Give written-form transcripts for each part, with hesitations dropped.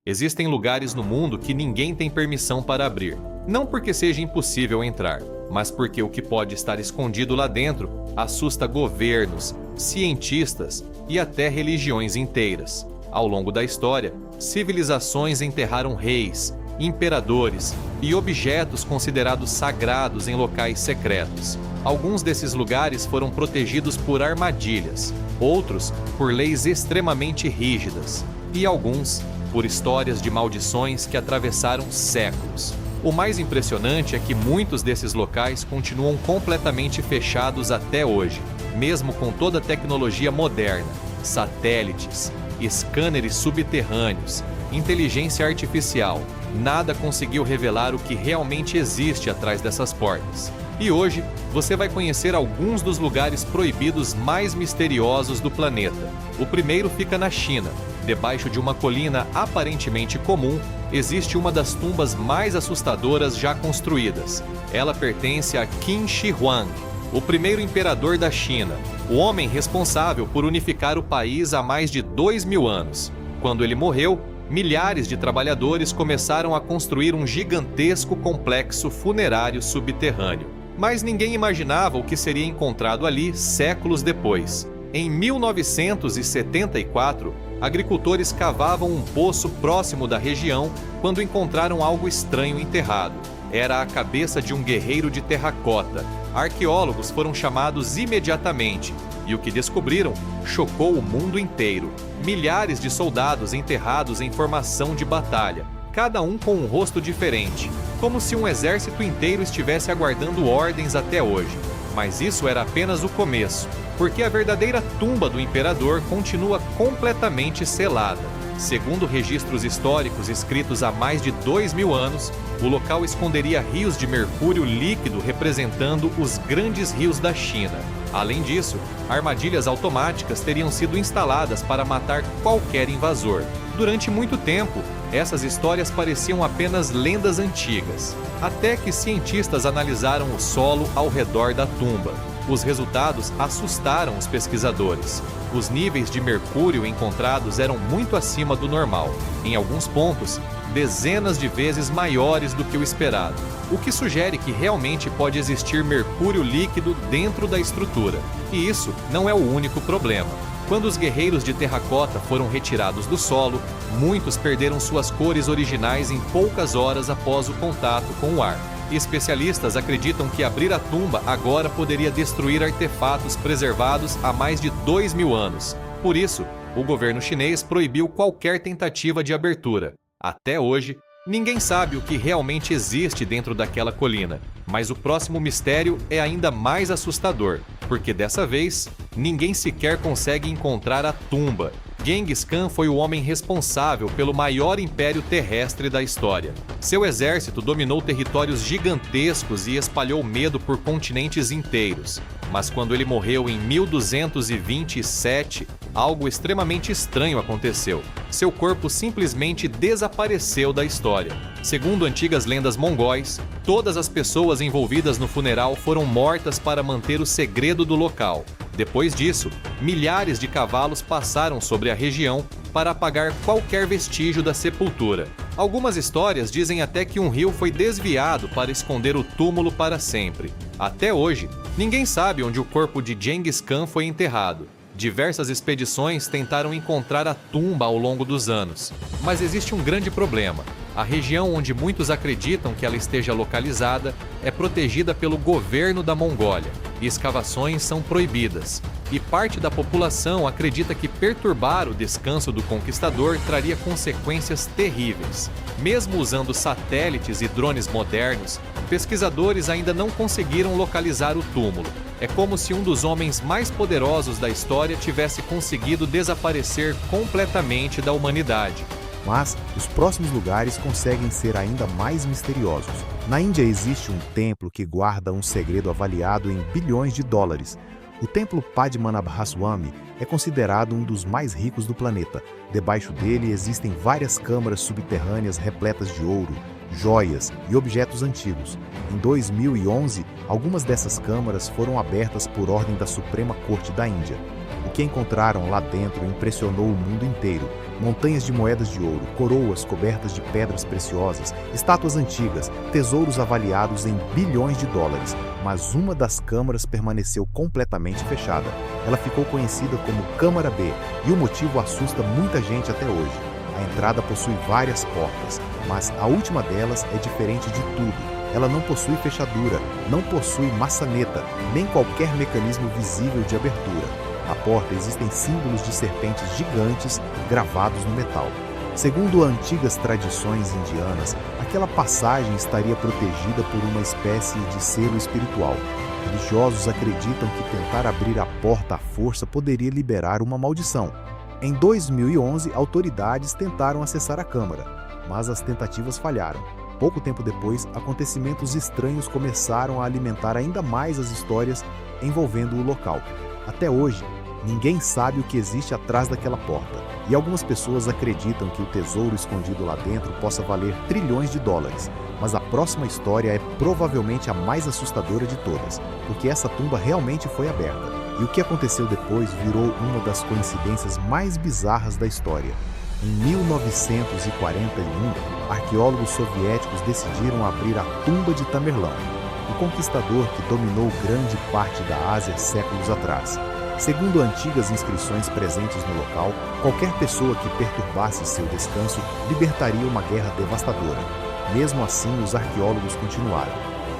Existem lugares no mundo que ninguém tem permissão para abrir. Não porque seja impossível entrar, mas porque o que pode estar escondido lá dentro assusta governos, cientistas e até religiões inteiras. Ao longo da história, civilizações enterraram reis, imperadores e objetos considerados sagrados em locais secretos. Alguns desses lugares foram protegidos por armadilhas, outros por leis extremamente rígidas e alguns por histórias de maldições que atravessaram séculos. O mais impressionante é que muitos desses locais continuam completamente fechados até hoje, mesmo com toda a tecnologia moderna, satélites, escâneres subterrâneos, inteligência artificial. Nada conseguiu revelar o que realmente existe atrás dessas portas. E hoje, você vai conhecer alguns dos lugares proibidos mais misteriosos do planeta. O primeiro fica na China. Debaixo de uma colina aparentemente comum, existe uma das tumbas mais assustadoras já construídas. Ela pertence a Qin Shi Huang, o primeiro imperador da China, o homem responsável por unificar o país há mais de 2000 anos. Quando ele morreu, milhares de trabalhadores começaram a construir um gigantesco complexo funerário subterrâneo. Mas ninguém imaginava o que seria encontrado ali séculos depois. Em 1974, agricultores cavavam um poço próximo da região quando encontraram algo estranho enterrado. Era a cabeça de um guerreiro de terracota. Arqueólogos foram chamados imediatamente e o que descobriram chocou o mundo inteiro. Milhares de soldados enterrados em formação de batalha, cada um com um rosto diferente, como se um exército inteiro estivesse aguardando ordens até hoje. Mas isso era apenas o começo, porque a verdadeira tumba do imperador continua completamente selada. Segundo registros históricos escritos há mais de 2000 anos, o local esconderia rios de mercúrio líquido representando os grandes rios da China. Além disso, armadilhas automáticas teriam sido instaladas para matar qualquer invasor. Durante muito tempo, essas histórias pareciam apenas lendas antigas, até que cientistas analisaram o solo ao redor da tumba. Os resultados assustaram os pesquisadores. Os níveis de mercúrio encontrados eram muito acima do normal, em alguns pontos, dezenas de vezes maiores do que o esperado, o que sugere que realmente pode existir mercúrio líquido dentro da estrutura. E isso não é o único problema. Quando os guerreiros de terracota foram retirados do solo, muitos perderam suas cores originais em poucas horas após o contato com o ar. Especialistas acreditam que abrir a tumba agora poderia destruir artefatos preservados há mais de 2000 anos. Por isso, o governo chinês proibiu qualquer tentativa de abertura. Até hoje, ninguém sabe o que realmente existe dentro daquela colina, mas o próximo mistério é ainda mais assustador, porque dessa vez, ninguém sequer consegue encontrar a tumba. Genghis Khan foi o homem responsável pelo maior império terrestre da história. Seu exército dominou territórios gigantescos e espalhou medo por continentes inteiros. Mas quando ele morreu em 1227, algo extremamente estranho aconteceu. Seu corpo simplesmente desapareceu da história. Segundo antigas lendas mongóis, todas as pessoas envolvidas no funeral foram mortas para manter o segredo do local. Depois disso, milhares de cavalos passaram sobre a região para apagar qualquer vestígio da sepultura. Algumas histórias dizem até que um rio foi desviado para esconder o túmulo para sempre. Até hoje, ninguém sabe onde o corpo de Genghis Khan foi enterrado. Diversas expedições tentaram encontrar a tumba ao longo dos anos, mas existe um grande problema. A região onde muitos acreditam que ela esteja localizada é protegida pelo governo da Mongólia e escavações são proibidas. E parte da população acredita que perturbar o descanso do conquistador traria consequências terríveis. Mesmo usando satélites e drones modernos, pesquisadores ainda não conseguiram localizar o túmulo. É como se um dos homens mais poderosos da história tivesse conseguido desaparecer completamente da humanidade. Mas os próximos lugares conseguem ser ainda mais misteriosos. Na Índia existe um templo que guarda um segredo avaliado em bilhões de dólares. O templo Padmanabhaswamy é considerado um dos mais ricos do planeta. Debaixo dele existem várias câmaras subterrâneas repletas de ouro, joias e objetos antigos. Em 2011, algumas dessas câmaras foram abertas por ordem da Suprema Corte da Índia. O que encontraram lá dentro impressionou o mundo inteiro. Montanhas de moedas de ouro, coroas cobertas de pedras preciosas, estátuas antigas, tesouros avaliados em bilhões de dólares. Mas uma das câmaras permaneceu completamente fechada. Ela ficou conhecida como Câmara B, e o motivo assusta muita gente até hoje. A entrada possui várias portas, mas a última delas é diferente de tudo. Ela não possui fechadura, não possui maçaneta, nem qualquer mecanismo visível de abertura. Na porta existem símbolos de serpentes gigantes gravados no metal. Segundo antigas tradições indianas, aquela passagem estaria protegida por uma espécie de selo espiritual. Religiosos acreditam que tentar abrir a porta à força poderia liberar uma maldição. Em 2011, autoridades tentaram acessar a câmara, mas as tentativas falharam. Pouco tempo depois, acontecimentos estranhos começaram a alimentar ainda mais as histórias envolvendo o local. Até hoje, ninguém sabe o que existe atrás daquela porta, e algumas pessoas acreditam que o tesouro escondido lá dentro possa valer trilhões de dólares. Mas a próxima história é provavelmente a mais assustadora de todas, porque essa tumba realmente foi aberta, e o que aconteceu depois virou uma das coincidências mais bizarras da história. Em 1941, arqueólogos soviéticos decidiram abrir a tumba de Tamerlão, o conquistador que dominou grande parte da Ásia séculos atrás. Segundo antigas inscrições presentes no local, qualquer pessoa que perturbasse seu descanso libertaria uma guerra devastadora. Mesmo assim, os arqueólogos continuaram.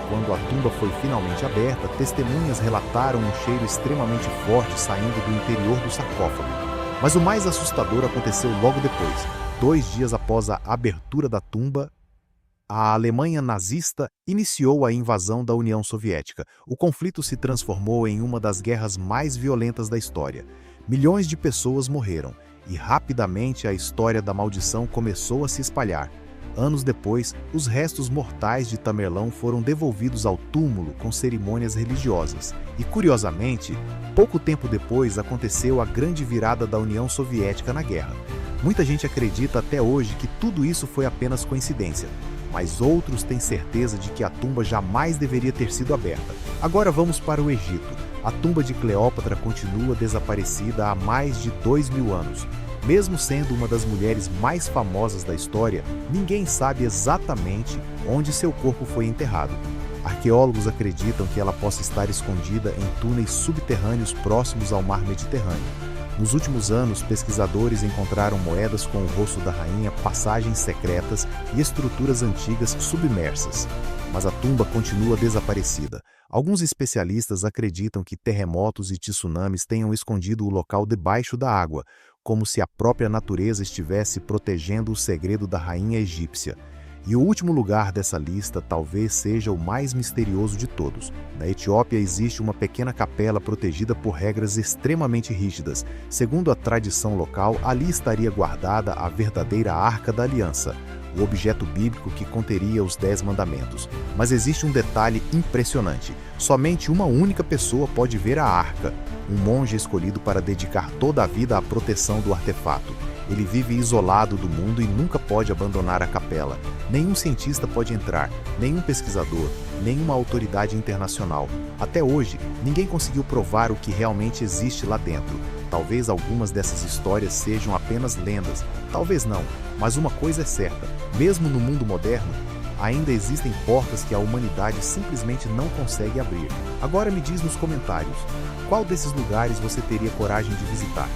Quando a tumba foi finalmente aberta, testemunhas relataram um cheiro extremamente forte saindo do interior do sarcófago. Mas o mais assustador aconteceu logo depois. 2 dias após a abertura da tumba, a Alemanha nazista iniciou a invasão da União Soviética. O conflito se transformou em uma das guerras mais violentas da história. Milhões de pessoas morreram, e rapidamente a história da maldição começou a se espalhar. Anos depois, os restos mortais de Tamerlão foram devolvidos ao túmulo com cerimônias religiosas. E, curiosamente, pouco tempo depois aconteceu a grande virada da União Soviética na guerra. Muita gente acredita até hoje que tudo isso foi apenas coincidência, mas outros têm certeza de que a tumba jamais deveria ter sido aberta. Agora vamos para o Egito. A tumba de Cleópatra continua desaparecida há mais de 2000 anos. Mesmo sendo uma das mulheres mais famosas da história, ninguém sabe exatamente onde seu corpo foi enterrado. Arqueólogos acreditam que ela possa estar escondida em túneis subterrâneos próximos ao mar Mediterrâneo. Nos últimos anos, pesquisadores encontraram moedas com o rosto da rainha, passagens secretas e estruturas antigas submersas. Mas a tumba continua desaparecida. Alguns especialistas acreditam que terremotos e tsunamis tenham escondido o local debaixo da água, como se a própria natureza estivesse protegendo o segredo da rainha egípcia. E o último lugar dessa lista talvez seja o mais misterioso de todos. Na Etiópia existe uma pequena capela protegida por regras extremamente rígidas. Segundo a tradição local, ali estaria guardada a verdadeira Arca da Aliança, o objeto bíblico que conteria os 10 mandamentos. Mas existe um detalhe impressionante. Somente uma única pessoa pode ver a arca, um monge escolhido para dedicar toda a vida à proteção do artefato. Ele vive isolado do mundo e nunca pode abandonar a capela. Nenhum cientista pode entrar, nenhum pesquisador, nenhuma autoridade internacional. Até hoje, ninguém conseguiu provar o que realmente existe lá dentro. Talvez algumas dessas histórias sejam apenas lendas, talvez não, mas uma coisa é certa: mesmo no mundo moderno, ainda existem portas que a humanidade simplesmente não consegue abrir. Agora me diz nos comentários, qual desses lugares você teria coragem de visitar?